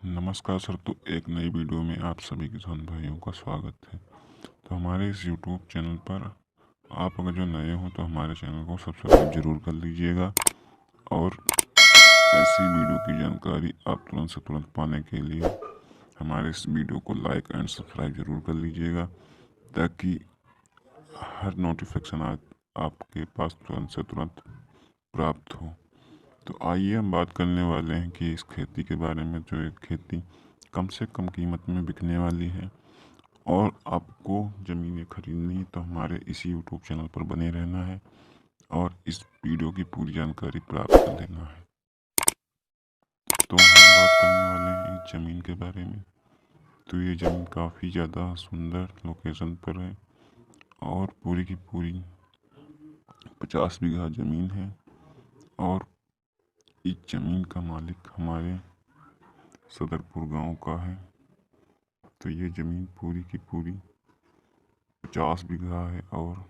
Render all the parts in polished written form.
नमस्कार सर। तो एक नई वीडियो में आप सभी किसान भाइयों का स्वागत है। तो हमारे इस YouTube चैनल पर आप अगर जो नए हो तो हमारे चैनल को सब्सक्राइब जरूर कर लीजिएगा और ऐसी वीडियो की जानकारी आप तुरंत से तुरंत पाने के लिए हमारे इस वीडियो को लाइक एंड सब्सक्राइब जरूर कर लीजिएगा ताकि हर नोटिफिकेशन आपके पास तुरंत से तुरंत प्राप्त हो। तो आइए हम बात करने वाले हैं कि इस खेती के बारे में, जो एक खेती कम से कम कीमत में बिकने वाली है और आपको ज़मीनें खरीदनी है तो हमारे इसी यूट्यूब चैनल पर बने रहना है और इस वीडियो की पूरी जानकारी प्राप्त कर लेना है। तो हम बात करने वाले हैं इस ज़मीन के बारे में। तो ये ज़मीन काफ़ी ज़्यादा सुंदर लोकेशन पर है और पूरी की पूरी 50 बीघा ज़मीन है और इस ज़मीन का मालिक हमारे सदरपुर गांव का है। तो ये ज़मीन पूरी की पूरी 50 बीघा है और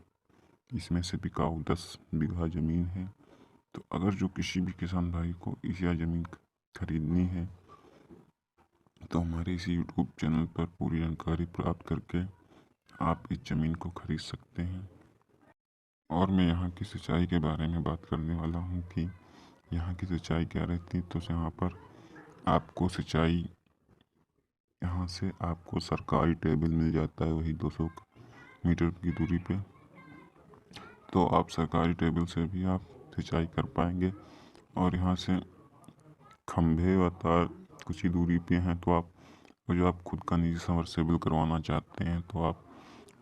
इसमें से बिकाऊ 10 बीघा ज़मीन है। तो अगर जो किसी भी किसान भाई को इस या ज़मीन खरीदनी है तो हमारे इसी यूट्यूब चैनल पर पूरी जानकारी प्राप्त करके आप इस ज़मीन को खरीद सकते हैं। और मैं यहाँ की सिंचाई के बारे में बात करने वाला हूँ कि यहाँ की सिंचाई क्या रहती है। तो यहाँ पर आपको सिंचाई, यहाँ से आपको सरकारी टेबल मिल जाता है वही 200 मीटर की दूरी पे। तो आप सरकारी टेबल से भी आप सिंचाई कर पाएंगे और यहाँ से खंभे व तार कुछ ही दूरी पे हैं। तो आप जो आप खुद का निजी समरसेबल करवाना चाहते हैं तो आप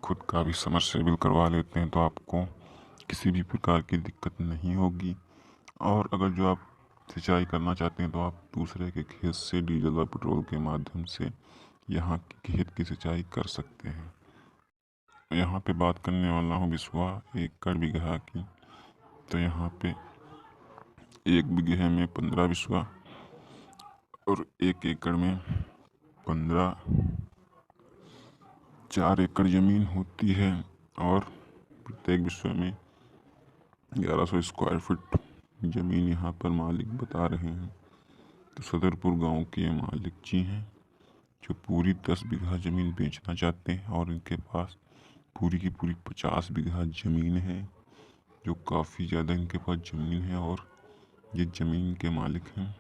खुद का भी समरसेबल करवा लेते हैं तो आपको किसी भी प्रकार की दिक्कत नहीं होगी। और अगर जो आप सिंचाई करना चाहते हैं तो आप दूसरे के खेत से डीजल व पेट्रोल के माध्यम से यहाँ की खेत की सिंचाई कर सकते हैं। यहाँ पे बात करने वाला हूँ बिस्वा एकड़ बीघा की। तो यहाँ पे 1 बीघे में 15 बिस्वा और 1 एकड़ में 15 4 एकड़ ज़मीन होती है और प्रत्येक बिस्वे में 1100 स्क्वायर फीट ज़मीन यहाँ पर मालिक बता रहे हैं। तो सदरपुर गांव के मालिक जी हैं जो पूरी 10 बीघा ज़मीन बेचना चाहते हैं और इनके पास पूरी की पूरी 50 बीघा ज़मीन है, जो काफ़ी ज़्यादा इनके पास ज़मीन है और ये ज़मीन के मालिक हैं।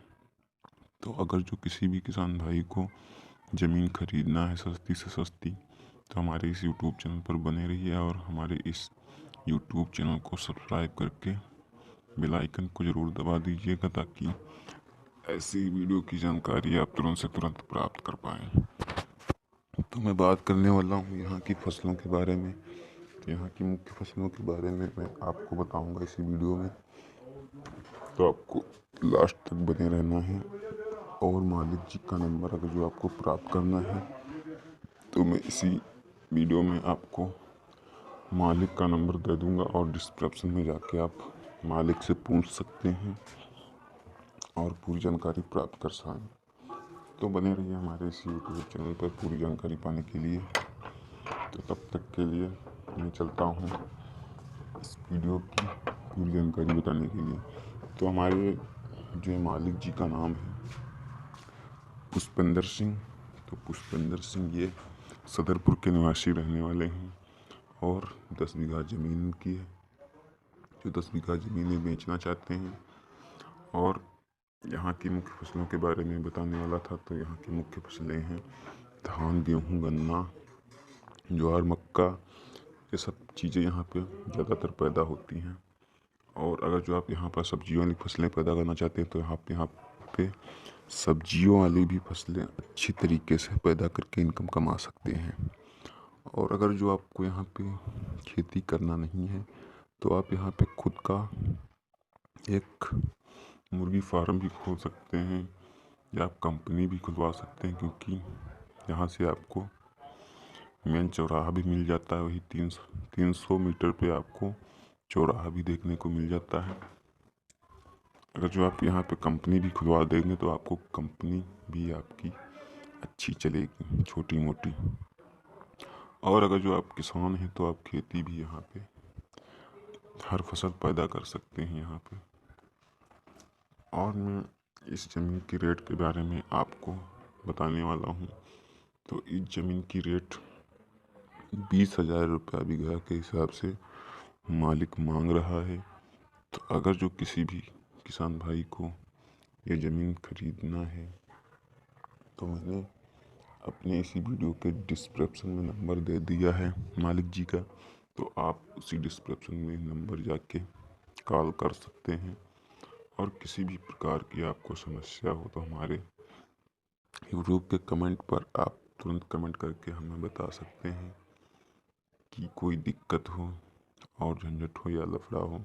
तो अगर जो किसी भी किसान भाई को ज़मीन खरीदना है सस्ती से सस्ती तो हमारे इस यूट्यूब चैनल पर बने रहिए और हमारे इस यूट्यूब चैनल को सब्सक्राइब करके बेल आइकन को ज़रूर दबा दीजिएगा ताकि ऐसी वीडियो की जानकारी आप तुरंत से तुरंत प्राप्त कर पाएँ। तो मैं बात करने वाला हूँ यहाँ की फसलों के बारे में। तो यहाँ की मुख्य फसलों के बारे में मैं आपको बताऊँगा इसी वीडियो में, तो आपको लास्ट तक बने रहना है। और मालिक जी का नंबर अगर जो आपको प्राप्त करना है तो मैं इसी वीडियो में आपको मालिक का नंबर दे दूंगा और डिस्क्रिप्शन में जाके आप मालिक से पूछ सकते हैं और पूरी जानकारी प्राप्त कर सकें। तो बने रहिए हमारे इस यूट्यूब चैनल पर पूरी जानकारी पाने के लिए। तो तब तक के लिए मैं चलता हूँ इस वीडियो की पूरी जानकारी बताने के लिए। तो हमारे जो मालिक जी का नाम है पुष्पेंद्र सिंह। तो पुष्पेंद्र सिंह ये सदरपुर के निवासी रहने वाले हैं और 10 बीघा ज़मीन की है, जो 10 बीघा ज़मीन बेचना चाहते हैं। और यहाँ की मुख्य फसलों के बारे में बताने वाला था। तो यहाँ की मुख्य फसलें हैं धान, गेहूँ, गन्ना, ज्वार, मक्का, ये सब चीज़ें यहाँ पे ज़्यादातर पैदा होती हैं। और अगर जो आप यहाँ पर सब्जियों वाली फसलें पैदा करना चाहते हैं तो यहाँ पे सब्जियों वाली भी फसलें अच्छी तरीके से पैदा करके इनकम कमा सकते हैं। और अगर जो आपको यहाँ पे खेती करना नहीं है तो आप यहाँ पे खुद का एक मुर्गी फार्म भी खोल सकते हैं या आप कंपनी भी खुलवा सकते हैं, क्योंकि यहाँ से आपको मेन चौराहा भी मिल जाता है। वही 300 मीटर पे आपको चौराहा भी देखने को मिल जाता है। अगर जो आप यहाँ पे कंपनी भी खुलवा देंगे तो आपको कंपनी भी आपकी अच्छी चलेगी छोटी मोटी। और अगर जो आप किसान हैं तो आप खेती भी यहाँ पे हर फसल पैदा कर सकते हैं यहाँ पे। और मैं इस ज़मीन की रेट के बारे में आपको बताने वाला हूँ। तो इस ज़मीन की रेट 20,000 रुपया बीघा के हिसाब से मालिक मांग रहा है। तो अगर जो किसी भी किसान भाई को ये ज़मीन खरीदना है तो मैंने अपने इसी वीडियो के डिस्क्रिप्शन में नंबर दे दिया है मालिक जी का। तो आप उसी डिस्क्रिप्शन में नंबर जाके कॉल कर सकते हैं। और किसी भी प्रकार की आपको समस्या हो तो हमारे यूट्यूब के कमेंट पर आप तुरंत कमेंट करके हमें बता सकते हैं कि कोई दिक्कत हो और झंझट हो या लफड़ा हो।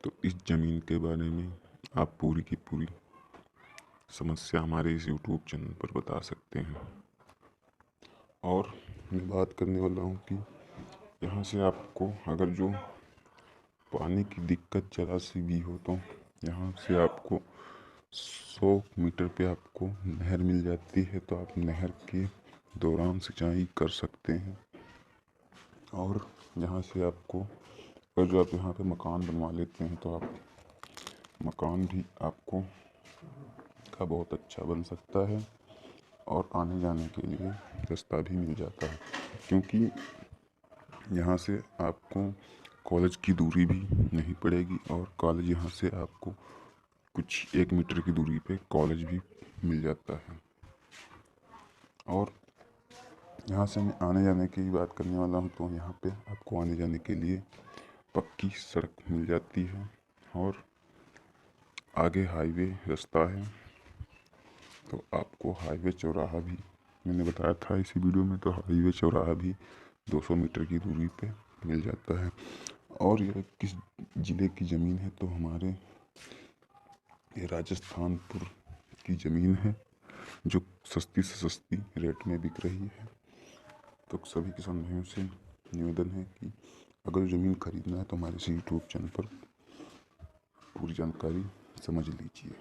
तो इस ज़मीन के बारे में आप पूरी की पूरी समस्या हमारे इस यूट्यूब चैनल पर बता सकते हैं। और मैं बात करने वाला हूँ कि यहाँ से आपको अगर जो पानी की दिक्कत ज़रा सी भी हो तो यहाँ से आपको 100 मीटर पे आपको नहर मिल जाती है। तो आप नहर के दौरान सिंचाई कर सकते हैं। और यहाँ से आपको अगर जो आप यहाँ पे मकान बनवा लेते हैं तो आप मकान भी आपको का बहुत अच्छा बन सकता है। और आने जाने के लिए रास्ता भी मिल जाता है, क्योंकि यहाँ से आपको कॉलेज की दूरी भी नहीं पड़ेगी। और कॉलेज यहाँ से आपको कुछ 1 मीटर की दूरी पे कॉलेज भी मिल जाता है। और यहाँ से मैं आने जाने की बात करने वाला हूँ तो यहाँ पे आपको आने जाने के लिए पक्की सड़क मिल जाती है और आगे हाईवे रास्ता है। तो आपको हाईवे चौराहा भी मैंने बताया था इसी वीडियो में, तो हाईवे चौराहा भी 200 मीटर की दूरी पे मिल जाता है। और यह किस ज़िले की ज़मीन है तो हमारे ये राजस्थानपुर की ज़मीन है जो सस्ती से सस्ती रेट में बिक रही है। तो सभी किसान भाइयों से निवेदन है कि अगर ज़मीन खरीदना है तो हमारे इसी यूट्यूब चैनल पर पूरी जानकारी समझ लीजिए।